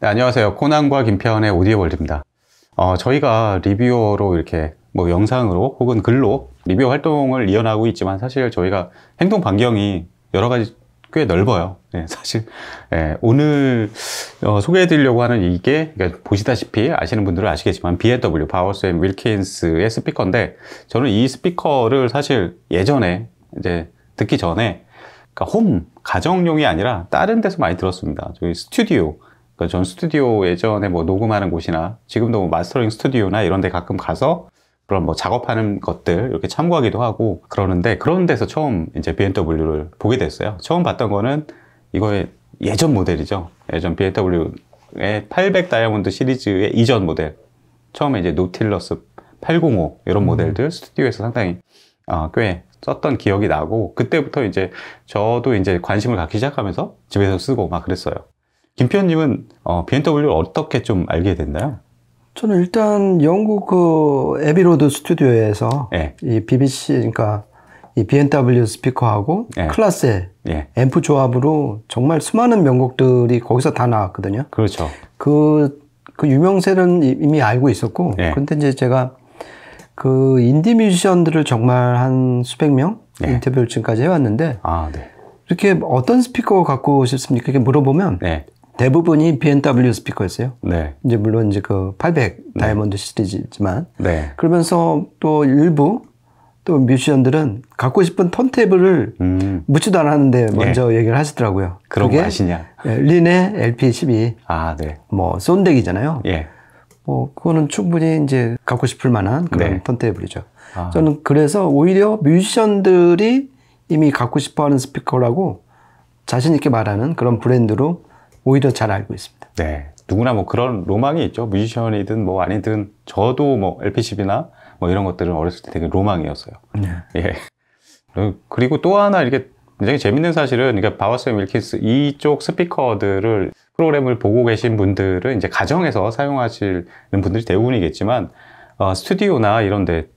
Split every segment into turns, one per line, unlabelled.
네, 안녕하세요. 코난과 김태현의 오디오월드입니다. 저희가 리뷰어로 이렇게 뭐 영상으로 혹은 글로 리뷰어 활동을 이어나가고 있지만 사실 저희가 행동 반경이 여러 가지 꽤 넓어요. 네, 사실 오늘 소개해 드리려고 하는 이게 그러니까 보시다시피 아시는 분들은 아시겠지만 B&W 바워스 & 윌킨스의 스피커인데, 저는 이 스피커를 사실 예전에 이제 듣기 전에 그러니까 홈 가정용이 아니라 다른 데서 많이 들었습니다. 저희 스튜디오, 그러니까 전 스튜디오 예전에 뭐 녹음하는 곳이나 지금도 뭐 마스터링 스튜디오나 이런 데 가끔 가서 그런 뭐 작업하는 것들 이렇게 참고하기도 하고 그러는데, 그런 데서 처음 이제 B&W를 보게 됐어요. 처음 봤던 거는 이거의 예전 모델이죠. 예전 B&W의 800 다이아몬드 시리즈의 이전 모델. 처음에 이제 노틸러스 805 이런 모델들 스튜디오에서 상당히 꽤 썼던 기억이 나고, 그때부터 이제 저도 이제 관심을 갖기 시작하면서 집에서 쓰고 막 그랬어요. 김표현님은 B&W를 어떻게 좀 알게 됐나요?
저는 일단 영국 그 에비로드 스튜디오에서
예.
이 BBC, 그러니까 이 B&W 스피커하고
예.
클래스의
예.
앰프 조합으로 정말 수많은 명곡들이 거기서 다 나왔거든요.
그렇죠.
그 유명세는 이미 알고 있었고,
예.
그런데 이제 제가 그 인디 뮤지션들을 정말 한 수백 명
예.
인터뷰를 지금까지 해왔는데,
네.
이렇게 어떤 스피커 갖고 싶습니까? 이렇게 물어보면
네.
대부분이 B&W 스피커였어요.
네.
이제 물론 이제 그 800 다이아몬드 시리즈지만,
네.
그러면서 또 일부 또 뮤지션들은 갖고 싶은 턴테이블을 묻지도 않았는데 먼저 얘기를 하시더라고요.
그런 거 아시냐?
린의 LP12.
네.
뭐 쏜덱이잖아요.
예.
뭐 그거는 충분히 이제 갖고 싶을 만한 그런
네.
턴테이블이죠. 저는 그래서 오히려 뮤지션들이 이미 갖고 싶어하는 스피커라고 자신 있게 말하는 그런 브랜드로 오히려 잘 알고 있습니다.
네. 누구나 뭐 그런 로망이 있죠. 뮤지션이든 뭐 아니든. 저도 뭐 LP10이나 뭐 이런 것들은 어렸을 때 되게 로망이었어요. 예. 그리고 또 하나 이렇게 굉장히 재밌는 사실은, 그러니까 바워스 & 윌킨스 이쪽 스피커들을 프로그램을 보고 계신 분들은 이제 가정에서 사용하시는 분들이 대부분이겠지만, 스튜디오나 이런 데,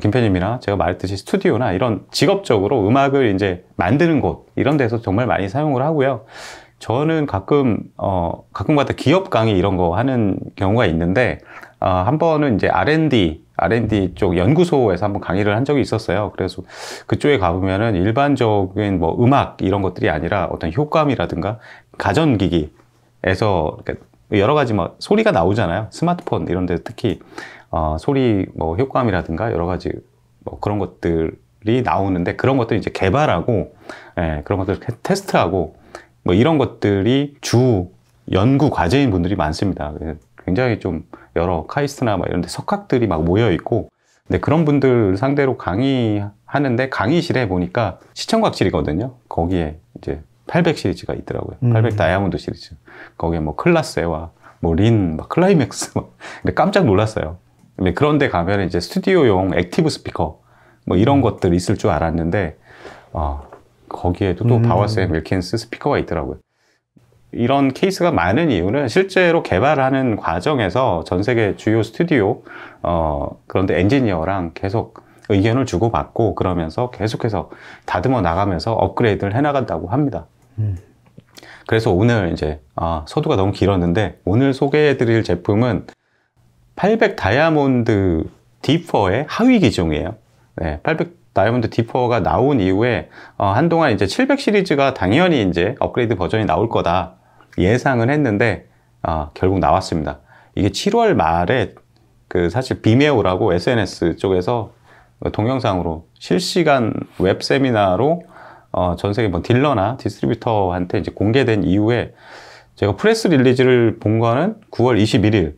김편님이나 제가 말했듯이 스튜디오나 이런 직업적으로 음악을 이제 만드는 곳, 이런 데서 정말 많이 사용을 하고요. 저는 가끔가다 기업 강의 이런 거 하는 경우가 있는데, 한 번은 이제 R&D 쪽 연구소에서 한번 강의를 한 적이 있었어요. 그래서 그쪽에 가보면은 일반적인 뭐 음악 이런 것들이 아니라 어떤 효과음이라든가 가전기기에서 여러 가지 뭐 소리가 나오잖아요. 스마트폰 이런 데 특히 소리 뭐 효과음이라든가 여러 가지 뭐 그런 것들이 나오는데, 그런 것들을 이제 개발하고, 그런 것들을 테스트하고 뭐 이런 것들이 주 연구 과제인 분들이 많습니다. 굉장히 좀 여러 카이스트나 막 이런 데 석학들이 막 모여 있고, 근데 그런 분들 상대로 강의하는데 강의실에 보니까 시청각실이거든요. 거기에 이제 800 시리즈가 있더라고요. 800 다이아몬드 시리즈. 거기에 뭐 클라세와 뭐 린, 막 클라이맥스. 근데 깜짝 놀랐어요. 근데 그런데 가면 이제 스튜디오용 액티브 스피커 뭐 이런 것들 있을 줄 알았는데, 거기에도 또 바워스 & 윌킨스 스피커가 있더라고요. 이런 케이스가 많은 이유는 실제로 개발하는 과정에서 전 세계 주요 스튜디오, 그런데 엔지니어랑 계속 의견을 주고받고 그러면서 계속해서 다듬어 나가면서 업그레이드를 해나간다고 합니다. 그래서 오늘 이제, 서두가 너무 길었는데, 오늘 소개해 드릴 제품은 800 다이아몬드 D4의 하위 기종이에요. 네, 800 다이아몬드 D4가 나온 이후에 한동안 이제 700 시리즈가 당연히 이제 업그레이드 버전이 나올 거다 예상은 했는데, 결국 나왔습니다. 이게 7월 말에 사실 비메오라고 SNS 쪽에서 동영상으로 실시간 웹 세미나로 전 세계 뭐 딜러나 디스트리뷰터한테 이제 공개된 이후에 제가 프레스 릴리즈를 본 거는 9월 21일.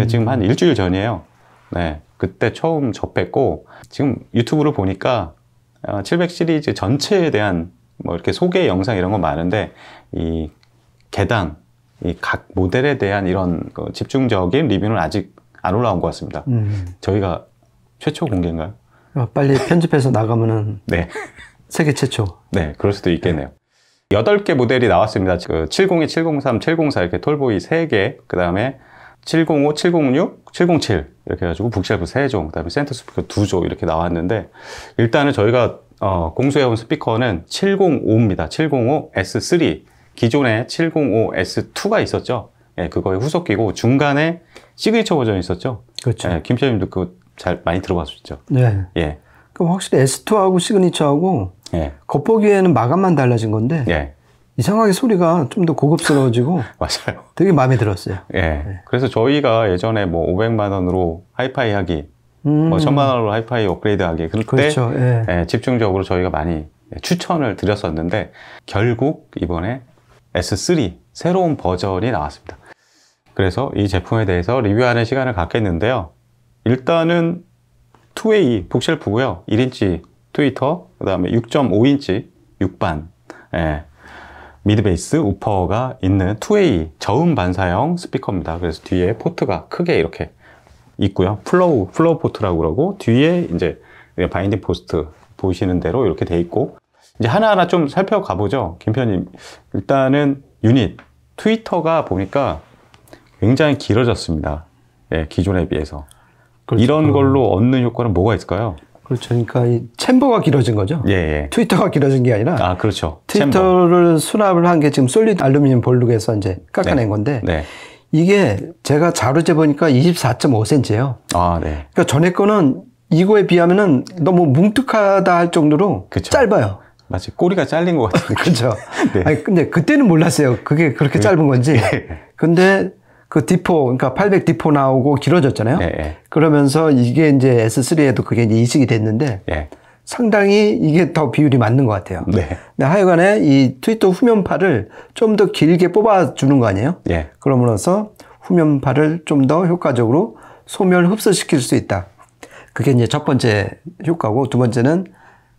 지금 한 일주일 전이에요. 네. 그때 처음 접했고, 지금 유튜브를 보니까 700 시리즈 전체에 대한 뭐 이렇게 소개 영상 이런 건 많은데, 이 개당, 이 각 모델에 대한 이런 집중적인 리뷰는 아직 안 올라온 것 같습니다. 저희가 최초 공개인가요?
빨리 편집해서 나가면은
네.
세계 최초.
네, 그럴 수도 있겠네요. 8개 모델이 나왔습니다. 702, 703, 704 이렇게 톨보이 3개, 그 다음에 705, 706, 707 이렇게 해가지고 북쉘프 3종, 그 다음에 센터 스피커 2조 이렇게 나왔는데, 일단은 저희가 공수해온 스피커는 705입니다. 705 S3. 기존에 705 S2가 있었죠. 예, 그거의 후속기고 중간에 시그니처 버전이 있었죠.
그렇죠.
예, 김 PD님도 그거 잘 많이 들어봤었죠.
네.
예,
그럼 확실히 S2하고 시그니처하고
예,
겉보기에는 마감만 달라진 건데
예,
이상하게 소리가 좀 더 고급스러워지고
맞아요.
되게 마음에 들었어요.
예, 그래서 저희가 예전에 뭐 500만 원으로 하이파이 하기, 뭐 1000만 원으로 하이파이 업그레이드 하기, 그때
그렇죠. 예.
예, 집중적으로 저희가 많이 추천을 드렸었는데 결국 이번에 S3 새로운 버전이 나왔습니다. 그래서 이 제품에 대해서 리뷰하는 시간을 갖겠는데요. 일단은 2웨이 북쉘프고요. 1인치 트위터, 그 다음에 6.5인치 6반 미드베이스 우퍼가 있는 2웨이 저음 반사형 스피커입니다. 그래서 뒤에 포트가 크게 이렇게 있고요. 플로우 포트라고 그러고 뒤에 이제 바인딩 포스트 보시는 대로 이렇게 돼 있고 이제 하나하나 좀 살펴가 보죠. 김편님 일단은 유닛 트위터가 보니까 굉장히 길어졌습니다. 예, 기존에 비해서.
그렇죠.
이런 걸로 얻는 효과는 뭐가 있을까요?
그렇죠. 그러니까 이 챔버가 길어진 거죠.
예, 예.
트위터가 길어진 게 아니라
아, 그렇죠.
트위터를 수납을 한 게 지금 솔리드 알루미늄 볼록에서 이제 깎아낸
네.
건데
네.
이게 제가 자료 재보니까 24.5cm예요.
아, 네.
그러니까 전에 거는 이거에 비하면은 너무 뭉툭하다 할 정도로
그쵸.
짧아요.
마치 꼬리가 잘린 것 같은 느낌.
그렇죠.
네.
아니 근데 그때는 몰랐어요. 그게 그렇게 짧은 건지. 근데 그 D4 그러니까 800 D4 나오고 길어졌잖아요.
예, 예.
그러면서 이게 이제 S3에도 그게 이제 이식이 됐는데
예.
상당히 이게 더 비율이 맞는 것 같아요.
네.
근데 하여간에 이 트위터 후면팔을 좀 더 길게 뽑아주는 거 아니에요?
예.
그러므로써 후면팔을 좀 더 효과적으로 소멸 흡수시킬 수 있다. 그게 이제 첫 번째 효과고 두 번째는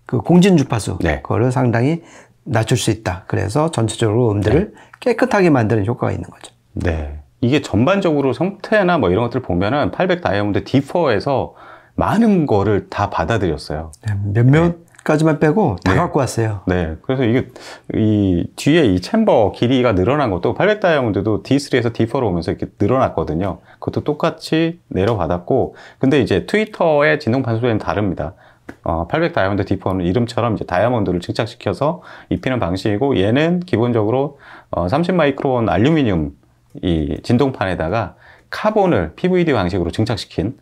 그 공진 주파수
네.
그거를 상당히 낮출 수 있다. 그래서 전체적으로 음들을 깨끗하게 만드는 효과가 있는 거죠.
네. 이게 전반적으로 형태나 뭐 이런 것들 보면은 800 다이아몬드 D4에서 많은 거를 다 받아들였어요.
네, 몇몇 가지만 빼고 다
네.
갖고 왔어요.
네. 그래서 이게 이 뒤에 이 챔버 길이가 늘어난 것도 800 다이아몬드도 D3에서 D4로 오면서 이렇게 늘어났거든요. 그것도 똑같이 내려받았고, 근데 이제 트위터의 진동 반수에는 다릅니다. 800 다이아몬드 D4는 이름처럼 이제 다이아몬드를 증착시켜서 입히는 방식이고, 얘는 기본적으로 30 마이크론 알루미늄 이 진동판에다가 카본을 PVD 방식으로 증착시킨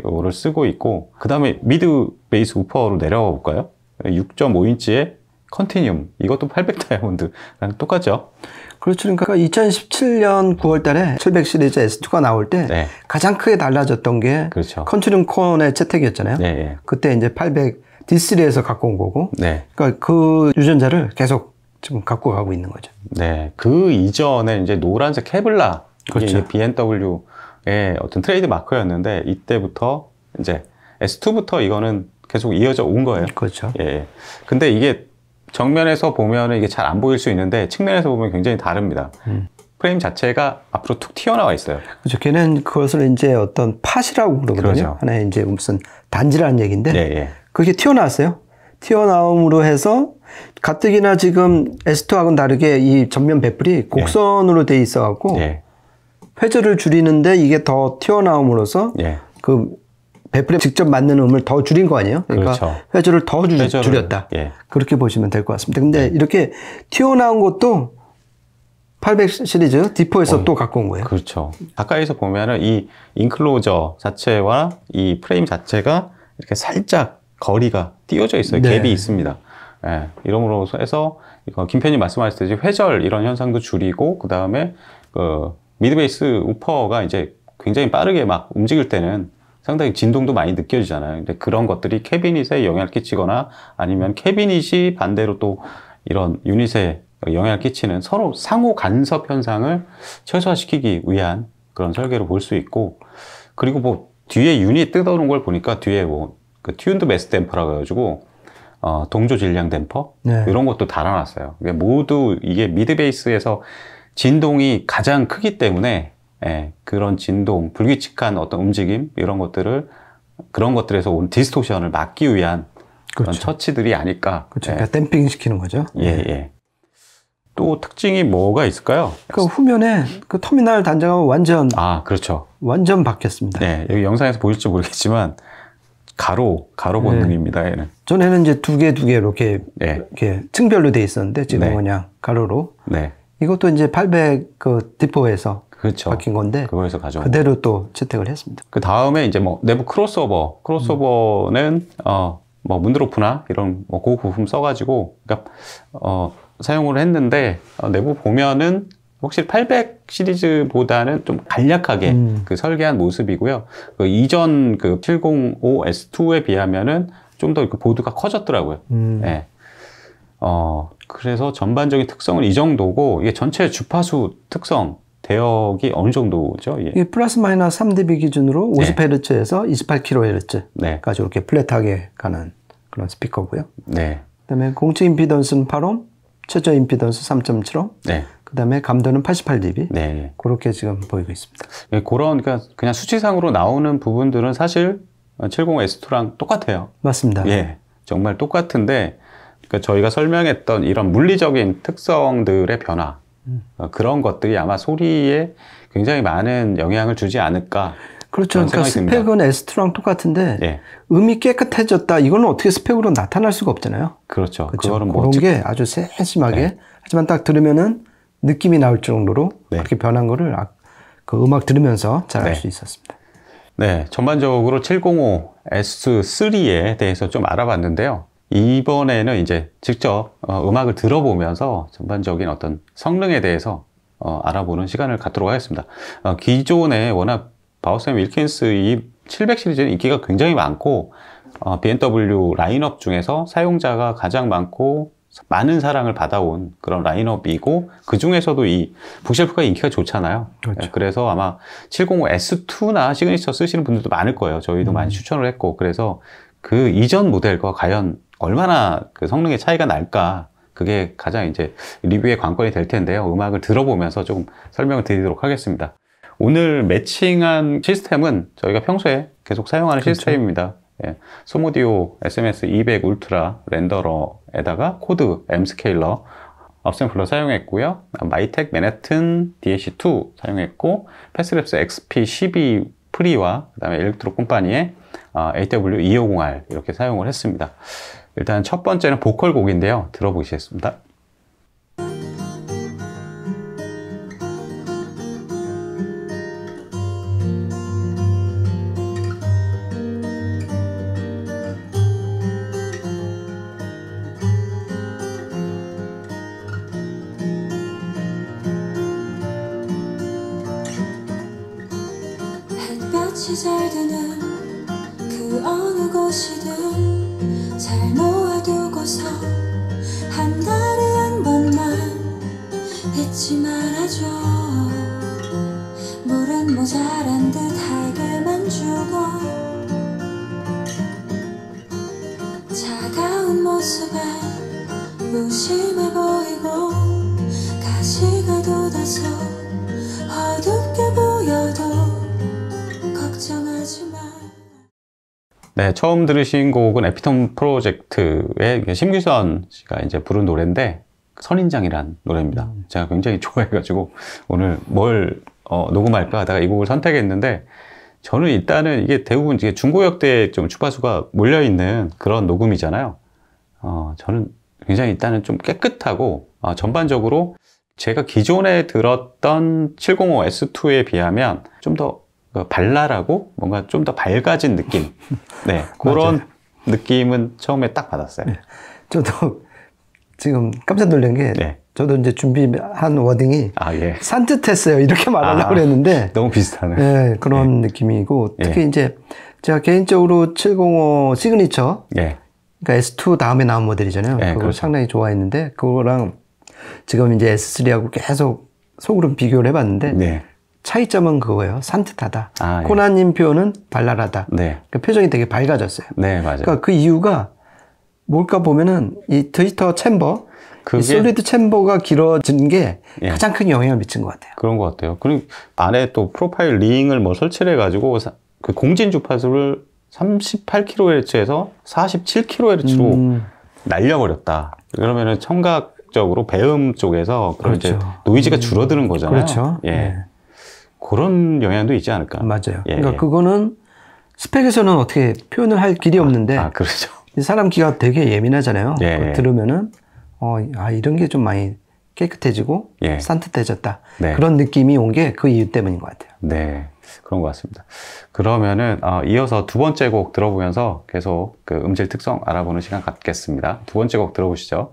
그거를 쓰고 있고, 그 다음에 미드 베이스 우퍼로 내려가 볼까요? 6.5인치의 컨티늄, 이것도 800 다이아몬드랑 똑같죠?
그렇죠. 그러니까 2017년 9월 달에 700 시리즈 S2가 나올 때
네.
가장 크게 달라졌던 게
그렇죠.
컨트륨 콘의 채택이었잖아요.
네, 네.
그때 이제 800 D3에서 갖고 온 거고.
네.
그러니까 그 유전자를 계속 지금 갖고 가고 있는 거죠.
네. 그 이전에 이제 노란색 케블라,
그렇죠.
이게 BMW의 어떤 트레이드 마크였는데, 이때부터 이제 S2부터 이거는 계속 이어져 온 거예요.
그렇죠.
예. 근데 이게 정면에서 보면은 이게 잘 안 보일 수 있는데, 측면에서 보면 굉장히 다릅니다. 프레임 자체가 앞으로 툭 튀어나와 있어요.
그렇죠. 걔는 그것을 이제 어떤 팟이라고 그러거든요.
그렇죠.
하나의 이제 무슨 단지라는 얘기인데.
예, 예.
그게 튀어나왔어요. 튀어나옴으로 해서 가뜩이나 지금 S2하고는 다르게 이 전면 배플이 곡선으로 돼 있어갖고
예.
회전을 줄이는데 이게 더 튀어나옴으로써
예.
그 배플에 직접 맞는 음을 더 줄인 거 아니에요? 그러니까
그렇죠.
회전을 더
회전을,
줄였다.
예.
그렇게 보시면 될 것 같습니다. 근데 이렇게 튀어나온 것도 800 시리즈 D4에서 또 갖고 온 거예요.
그렇죠. 가까이서 보면은 이 인클로저 자체와 이 프레임 자체가 이렇게 살짝 거리가 띄어져 있어요.
네.
갭이 있습니다. 예, 이러므로 해서 김 편님 말씀하셨듯이 회절 이런 현상도 줄이고, 그 다음에 그 미드베이스 우퍼가 이제 굉장히 빠르게 막 움직일 때는 상당히 진동도 많이 느껴지잖아요. 근데 그런 것들이 캐비닛에 영향을 끼치거나 아니면 캐비닛이 반대로 또 이런 유닛에 영향을 끼치는 서로 상호 간섭 현상을 최소화시키기 위한 그런 설계로 볼 수 있고, 그리고 뭐 뒤에 유닛 뜯어놓은 걸 보니까 뒤에 뭐 그 튠드 매스 댐퍼라고 해가지고 동조 질량 댐퍼
네.
이런 것도 달아놨어요. 모두 이게 미드 베이스에서 진동이 가장 크기 때문에 그런 진동, 불규칙한 어떤 움직임 이런 것들을 그런 것들에서 온 디스토션을 막기 위한 그런
그렇죠.
처치들이 아닐까.
그렇죠. 그러니까 댐핑 시키는 거죠.
예, 예. 또 특징이 뭐가 있을까요?
그 후면에 그 터미널 단자가
아, 그렇죠.
완전 바뀌었습니다.
네, 여기 영상에서 보일지 모르겠지만 가로 본능입니다. 얘는.
전에는 이제 두 개 이렇게
네.
이렇게 층별로 돼 있었는데 지금
네.
그냥 가로로.
네,
이것도 이제 800 그 D4에서
그렇죠.
바뀐 건데
그거에서 가져온
그대로 또 채택을 했습니다.
그 다음에 이제 뭐 내부 크로스오버는 뭐 문드로프나 이런 뭐 고급 부품 써가지고 그러니까 사용을 했는데 내부 보면은 확실히 800 시리즈보다는 좀 간략하게 그 설계한 모습이고요. 그 이전 그 705 S2에 비하면은 좀 더 그 보드가 커졌더라고요. 예. 그래서 전반적인 특성은 이 정도고 이게 전체 주파수 특성 대역이 어느 정도죠? 예.
이 플러스 마이너스 3dB 기준으로 50Hz에서 28kHz까지
네.
이렇게 플랫하게 가는 그런 스피커고요.
네.
그다음에 공치 임피던스는 8옴, 최저 임피던스 3.7옴.
네.
그다음에 감도는 88dB.
네.
그렇게 지금 보이고 있습니다.
예, 그러니까 그냥 수치상으로 나오는 부분들은 사실 70S2랑 똑같아요.
맞습니다.
예. 정말 똑같은데 그러니까 저희가 설명했던 이런 물리적인 특성들의 변화 그런 것들이 아마 소리에 굉장히 많은 영향을 주지 않을까.
그렇죠. 그러니까 스펙은 S2랑 똑같은데
예.
음이 깨끗해졌다. 이거는 어떻게 스펙으로 나타날 수가 없잖아요.
그렇죠.
그렇죠.
그거는
그런 게 아주 세심하게
네.
하지만 딱 들으면은 느낌이 나올 정도로
네.
그렇게 변한 거를 그 음악 들으면서 잘 알 수 있었습니다.
네, 전반적으로 705 S3에 대해서 좀 알아봤는데요. 이번에는 이제 직접 음악을 들어보면서 전반적인 어떤 성능에 대해서 알아보는 시간을 갖도록 하겠습니다. 기존에 워낙 바우쌤 윌킨스 이 700 시리즈는 인기가 굉장히 많고 BMW 라인업 중에서 사용자가 가장 많고 많은 사랑을 받아온 그런 라인업이고 그 중에서도 이 북쉘프가 인기가 좋잖아요.
그렇죠.
그래서 아마 705 S2나 시그니처 쓰시는 분들도 많을 거예요. 저희도 많이 추천을 했고 그래서 그 이전 모델과 과연 얼마나 그 성능의 차이가 날까 그게 가장 이제 리뷰의 관건이 될 텐데요. 음악을 들어보면서 조금 설명을 드리도록 하겠습니다. 오늘 매칭한 시스템은 저희가 평소에 계속 사용하는
그렇죠.
시스템입니다. 예, 소모디오 SMS 200 울트라 렌더러에다가 코드 M 스케일러 업샘플러 사용했고요. 마이텍 맨해튼 DAC2 사용했고 패스랩스 XP12 프리와 그다음에 일렉트로 콤파니의 AW250R 이렇게 사용을 했습니다. 일단 첫 번째는 보컬 곡인데요. 들어보시겠습니다.
햇볕이 잘 드는 그 어느 곳이든 잘 놓아두고서 한 달에 한 번만 잊지 말아줘. 물은 모자란 듯 알게만 주고 차가운 모습에 무심해 보이고 가시가 돋아서 어둡게 보여도 걱정하지 마.
네, 처음 들으신 곡은 에피톤 프로젝트의 심규선 씨가 이제 부른 노래인데 선인장이란 노래입니다. 제가 굉장히 좋아해가지고 오늘 뭘 녹음할까 하다가 이 곡을 선택했는데 저는 일단은 이게 대부분 이게 중고역대에 좀 주파수가 몰려있는 그런 녹음이잖아요. 저는 굉장히 일단은 좀 깨끗하고 전반적으로 제가 기존에 들었던 705 S2에 비하면 좀 더 발랄하고 뭔가 좀 더 밝아진 느낌. 네, 그런 느낌은 처음에 딱 받았어요.
네. 저도 지금 깜짝 놀란 게
네.
저도 이제 준비한 워딩이
예.
산뜻했어요. 이렇게 말하려고 그랬는데
너무 비슷하네.
네, 그런 느낌이고 특히 이제 제가 개인적으로 705 시그니처
예.
그러니까 S2 다음에 나온 모델이잖아요.
네,
그걸
그렇죠.
상당히 좋아했는데 그거랑 지금 이제 S3하고 계속 속으로 비교를 해봤는데
네. 차이점은
그거예요. 산뜻하다.
예.
코나님 표현은 발랄하다.
네.
그 표정이 되게 밝아졌어요.
네, 맞아요.
그러니까 그 이유가 뭘까 보면은 이 트위터 챔버,
그게
이 솔리드 챔버가 길어진 게
예.
가장 큰 영향을 미친 것 같아요.
그런 것 같아요. 그리고 안에 또 프로파일 링을 뭐 설치를 해가지고 그 공진 주파수를 38kHz에서 47kHz로 날려버렸다. 그러면은 청각적으로 배음 쪽에서 그런
그렇죠.
이제 노이즈가 줄어드는 거잖아요.
그렇죠.
예.
네.
그런 영향도 있지 않을까.
맞아요.
예,
그러니까
예.
그거는 스펙에서는 어떻게 표현을 할 길이 없는데
그렇죠.
사람 귀가 되게 예민하잖아요.
예,
그거
예.
들으면은 이런 게 좀 많이 깨끗해지고
예.
산뜻해졌다.
네.
그런 느낌이 온 게 그 이유 때문인 것 같아요.
네, 그런 것 같습니다. 그러면은 이어서 두 번째 곡 들어보면서 계속 그 음질 특성 알아보는 시간 갖겠습니다. 두 번째 곡 들어보시죠.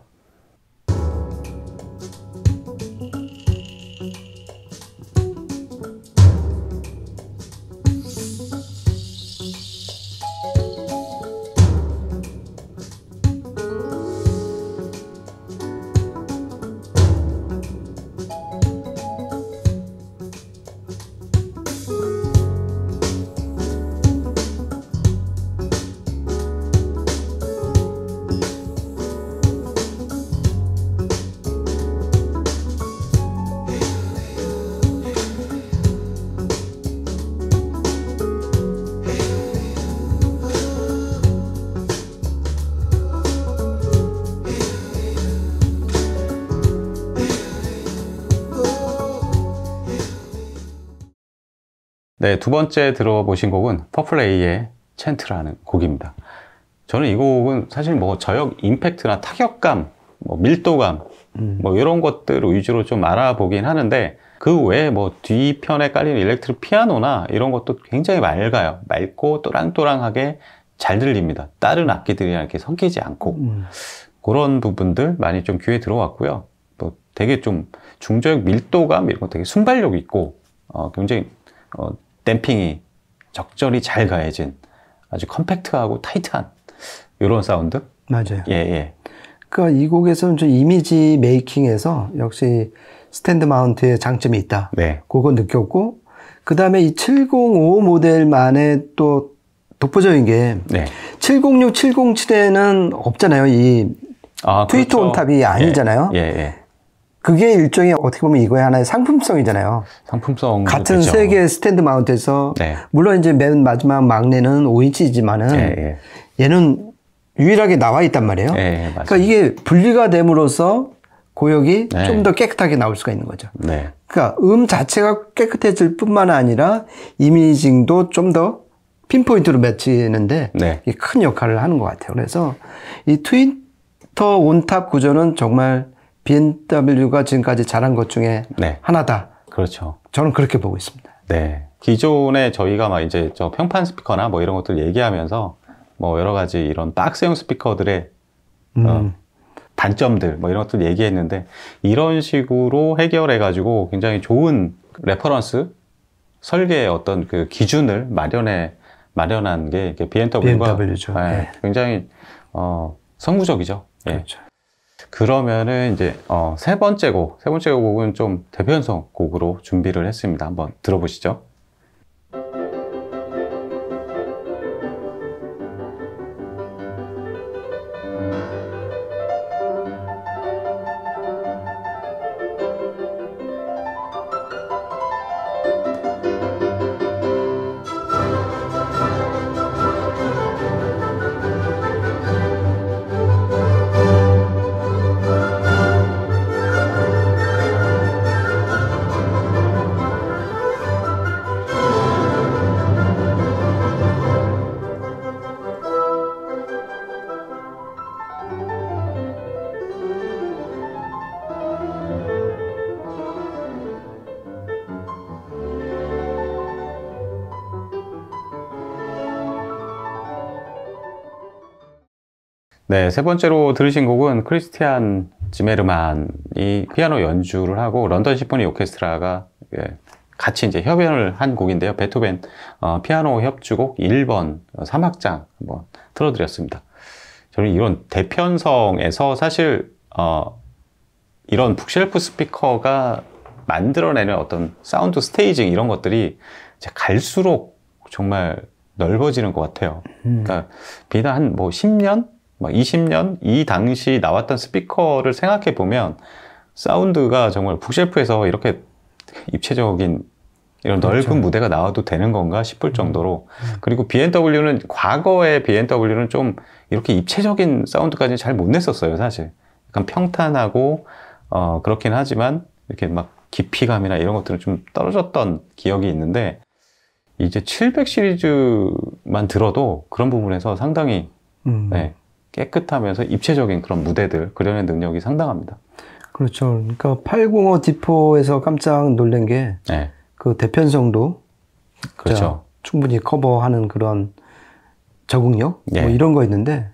네, 두 번째 들어보신 곡은 퍼플레이의 챈트라는 곡입니다. 저는 이 곡은 사실 뭐 저역 임팩트나 타격감, 뭐 밀도감, 뭐 이런 것들 위주로 좀 알아보긴 하는데 그 외에 뭐 뒤편에 깔리는 일렉트릭 피아노나 이런 것도 굉장히 맑아요. 맑고 또랑또랑하게 잘 들립니다. 다른 악기들이랑 이렇게 섞이지 않고 그런 부분들 많이 좀 귀에 들어왔고요. 뭐 되게 좀 중저역 밀도감 이런 거 되게 순발력 있고 굉장히 댐핑이 적절히 잘 가해진 아주 컴팩트하고 타이트한 이런 사운드?
맞아요.
예, 예.
그러니까 이 곡에서는 좀 이미지 메이킹에서 역시 스탠드 마운트의 장점이 있다.
네.
그거 느꼈고, 그 다음에 이 705 모델만의 또 독보적인 게
네.
706, 707에는 없잖아요. 이 트위터
그렇죠.
온탑이 아니잖아요.
예, 예.
그게 일종의 어떻게 보면 이거의 하나의 상품성이잖아요.
상품성
같은
되죠.
세 개의 스탠드 마운트에서
네.
물론 이제 맨 마지막 막내는 5인치지만은
예, 예.
얘는 유일하게 나와 있단 말이에요.
예, 예, 맞습니다.
그러니까 이게 분리가 됨으로써 고역이
네.
좀 더 깨끗하게 나올 수가 있는 거죠.
네.
그러니까 자체가 깨끗해질 뿐만 아니라 이미징도 좀 더 핀포인트로 맺히는데
네.
이게 큰 역할을 하는 것 같아요. 그래서 이 트위터 온탑 구조는 정말 BMW가 지금까지 잘한 것 중에
네.
하나다.
그렇죠.
저는 그렇게 보고 있습니다.
네. 기존에 저희가 막 이제 저 평판 스피커나 뭐 이런 것들 얘기하면서 뭐 여러 가지 이런 박스형 스피커들의 단점들 뭐 이런 것들 얘기했는데 이런 식으로 해결해 가지고 굉장히 좋은 레퍼런스 설계의 어떤 그 기준을 마련한 게 BMW가
BMW죠. 네.
굉장히 선구적이죠. 예.
그렇죠.
그러면은 이제 세 번째 곡은 좀 대표연성 곡으로 준비를 했습니다. 한번 들어보시죠. 네, 세 번째로 들으신 곡은 크리스티안 지메르만이 피아노 연주를 하고 런던 심포니 오케스트라가 같이 이제 협연을 한 곡인데요. 베토벤 피아노 협주곡 1번 3악장 한번 틀어드렸습니다. 저는 이런 대편성에서 사실 이런 북쉘프 스피커가 만들어내는 어떤 사운드 스테이징 이런 것들이 이제 갈수록 정말 넓어지는 것 같아요. 그러니까 비단 한 뭐 10년? 막 20년 이 당시 나왔던 스피커를 생각해 보면 사운드가 정말 북쉘프에서 이렇게 입체적인 이런
그렇죠.
넓은 무대가 나와도 되는 건가 싶을 정도로 그리고 BMW는 과거의 BMW는 좀 이렇게 입체적인 사운드까지는 잘 못 냈었어요 사실. 약간 평탄하고 그렇긴 하지만 이렇게 막 깊이감이나 이런 것들은 좀 떨어졌던 기억이 있는데 이제 700 시리즈만 들어도 그런 부분에서 상당히 네, 깨끗하면서 입체적인 그런 무대들 그려낸 능력이 상당합니다.
그렇죠. 그러니까 805 디포에서 깜짝 놀란 게
네.
그 대편성도
그렇죠.
충분히 커버하는 그런 적응력
예.
뭐 이런 거 있는데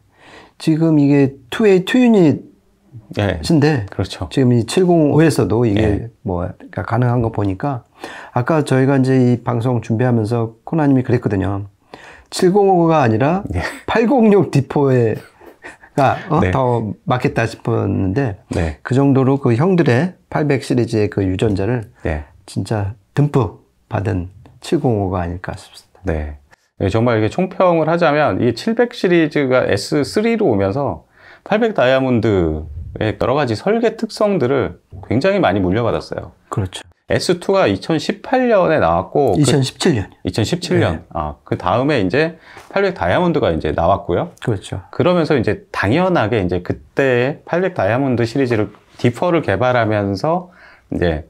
지금 이게 2A 2유닛인데
예. 그렇죠.
지금 이 705에서도 이게
예.
뭐 가능한 거 보니까 아까 저희가 이제 이 방송 준비하면서 코나님이 그랬거든요. 705가 아니라
예.
806 디포에
네.
더 맞겠다 싶었는데
네.
그 정도로 그 형들의 800 시리즈의 그 유전자를
네.
진짜 듬뿍 받은 705가 아닐까 싶습니다.
네. 네, 정말 이게 총평을 하자면 이 700 시리즈가 S3로 오면서 800 다이아몬드의 여러 가지 설계 특성들을 굉장히 많이 물려받았어요.
그렇죠.
S2가 2018년에 나왔고
2017년.
2017년.
네.
그 다음에 이제 800 다이아몬드가 이제 나왔고요.
그렇죠.
그러면서 이제 당연하게 이제 그때 800 다이아몬드 시리즈를 디퍼를 개발하면서 이제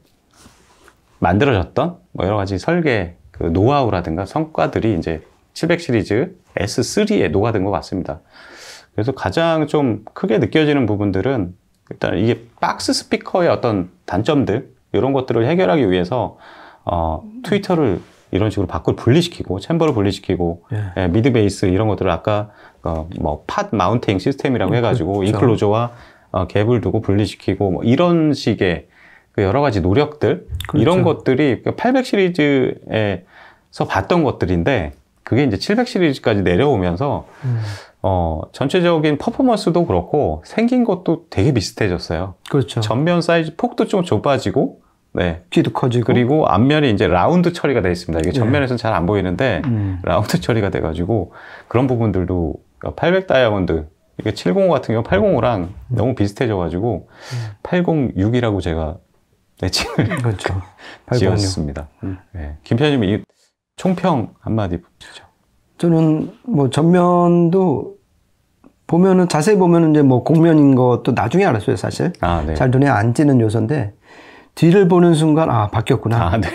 만들어졌던 뭐 여러 가지 설계 그 노하우라든가 성과들이 이제 700 시리즈 S3에 녹아든 것 같습니다. 그래서 가장 좀 크게 느껴지는 부분들은 일단 이게 박스 스피커의 어떤 단점들 이런 것들을 해결하기 위해서 트위터를 이런 식으로 밖으로 분리시키고 챔버를 분리시키고
예.
미드 베이스 이런 것들을 아까 뭐 팟 마운팅 시스템이라고 해가지고
그렇죠.
인클로저와 갭을 두고 분리시키고 뭐 이런 식의 그 여러 가지 노력들
그렇죠.
이런 것들이 800 시리즈에서 봤던 것들인데 그게 이제 700 시리즈까지 내려오면서 전체적인 퍼포먼스도 그렇고 생긴 것도 되게 비슷해졌어요.
그렇죠.
전면 사이즈 폭도 좀 좁아지고, 네.
귀도 커지고.
그리고 앞면이 이제 라운드 처리가 되어 있습니다. 이게 전면에서는 잘 안 보이는데, 라운드 처리가 돼가지고, 그런 부분들도 800 다이아몬드, 이게 705 같은 경우 805랑 너무 비슷해져가지고, 806이라고 제가 내칭을
그렇죠. 806.
지었습니다. 네. 김 편집님, 이 총평 한마디 부탁드리죠.
저는 뭐 전면도 보면은 자세히 보면은 이제 뭐 곡면인 것도 나중에 알았어요, 사실.
네.
잘 눈에 안 띄는 요소인데 뒤를 보는 순간 바뀌었구나.
네.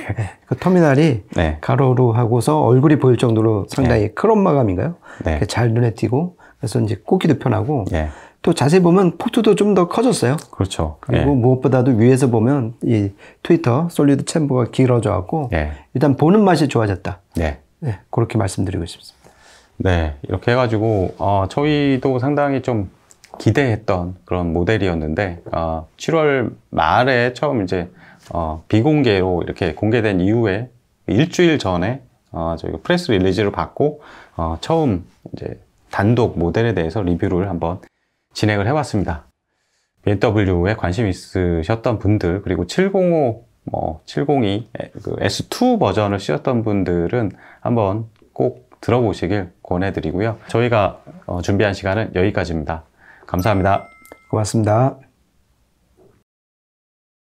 그 터미널이
네.
가로로 하고서 얼굴이 보일 정도로 상당히 크롬 마감인가요?
네.
잘 눈에 띄고 그래서 이제 꽂기도 편하고
네.
또 자세히 보면 포트도 좀 더 커졌어요.
그렇죠.
그리고 무엇보다도 위에서 보면 이 트위터 솔리드 챔버가 길어져 갖고 일단 보는 맛이 좋아졌다.
네.
네, 그렇게 말씀드리고 싶습니다.
네, 이렇게 해가지고 저희도 상당히 좀 기대했던 그런 모델이었는데 7월 말에 처음 이제 비공개로 이렇게 공개된 이후에 일주일 전에 저희가 프레스 릴리즈를 받고 처음 이제 단독 모델에 대해서 리뷰를 한번 진행을 해봤습니다. BMW에 관심 있으셨던 분들 그리고 705 702 그 S2 버전을 쓰셨던 분들은 한번 꼭 들어보시길 권해드리고요. 저희가 준비한 시간은 여기까지입니다. 감사합니다.
고맙습니다.